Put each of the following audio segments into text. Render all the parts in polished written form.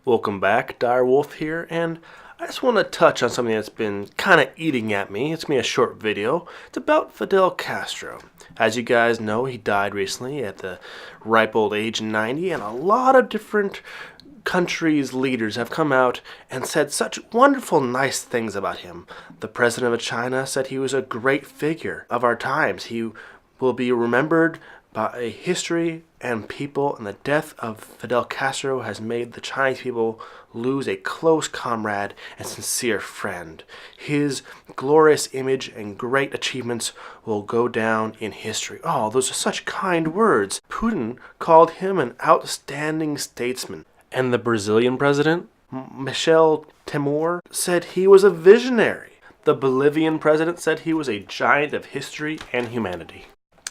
Welcome back, Direwolf here, and I just want to touch on something that's been kind of eating at me. It's going to be a short video. It's about Fidel Castro. As you guys know, he died recently at the ripe old age of 90, and a lot of different countries' leaders have come out and said such wonderful, nice things about him. The president of China said he was a great figure of our times. He will be remembered by history and people, and the death of Fidel Castro has made the Chinese people lose a close comrade and sincere friend. His glorious image and great achievements will go down in history. Oh, those are such kind words. Putin called him an outstanding statesman. And the Brazilian president, Michel Temer, said he was a visionary. The Bolivian president said he was a giant of history and humanity.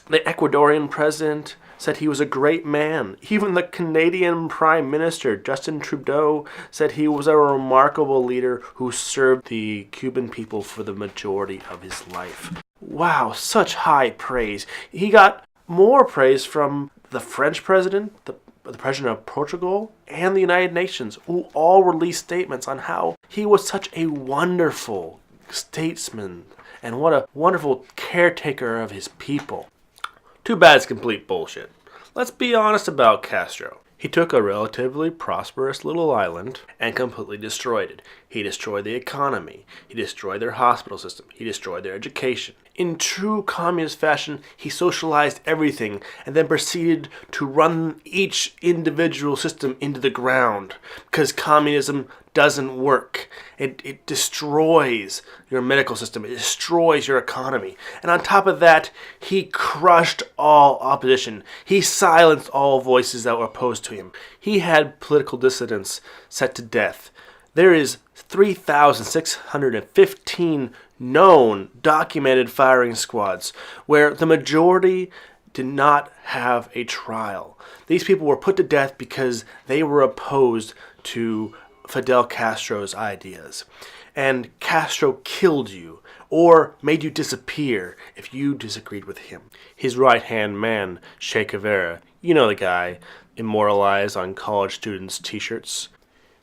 The Ecuadorian president said he was a great man. Even the Canadian Prime Minister, Justin Trudeau, said he was a remarkable leader who served the Cuban people for the majority of his life. Wow, such high praise. He got more praise from the French president, the president of Portugal, and the United Nations, who all released statements on how he was such a wonderful statesman and what a wonderful caretaker of his people. Too bad it's complete bullshit. Let's be honest about Castro. He took a relatively prosperous little island and completely destroyed it. He destroyed the economy. He destroyed their hospital system. He destroyed their education. In true communist fashion, he socialized everything and then proceeded to run each individual system into the ground because communism doesn't work. It destroys your medical system. It destroys your economy. And on top of that, he crushed all opposition. He silenced all voices that were opposed to him. He had political dissidents set to death. There is 3,615 known documented firing squads where the majority did not have a trial. These people were put to death because they were opposed to Fidel Castro's ideas. And Castro killed you or made you disappear if you disagreed with him. His right-hand man, Che Guevara, you know the guy, immortalized on college students' t-shirts.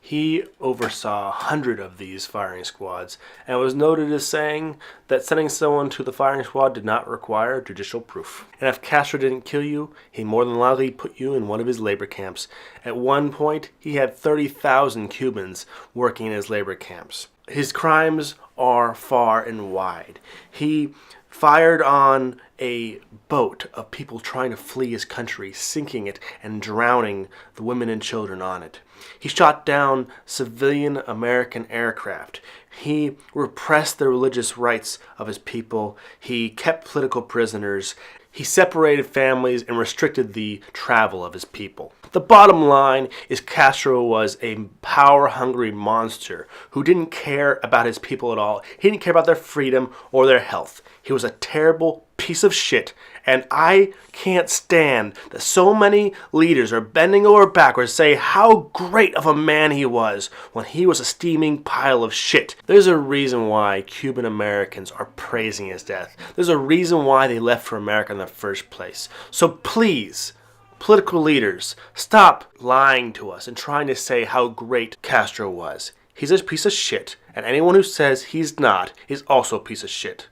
He oversaw 100 of these firing squads and was noted as saying that sending someone to the firing squad did not require judicial proof. And if Castro didn't kill you, he more than likely put you in one of his labor camps. At one point, he had 30,000 Cubans working in his labor camps. His crimes are far and wide. He fired on a boat of people trying to flee his country, sinking it and drowning the women and children on it. He shot down civilian American aircraft. He repressed the religious rights of his people. He kept political prisoners. He separated families and restricted the travel of his people. The bottom line is Castro was a power-hungry monster who didn't care about his people at all. He didn't care about their freedom or their health. He was a terrible piece of shit, and I can't stand that so many leaders are bending over backwards to say how great of a man he was when he was a steaming pile of shit. There's a reason why Cuban Americans are praising his death. There's a reason why they left for America in the first place. So please, political leaders, stop lying to us and trying to say how great Castro was. He's a piece of shit, and anyone who says he's not is also a piece of shit.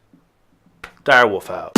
Direwolf out.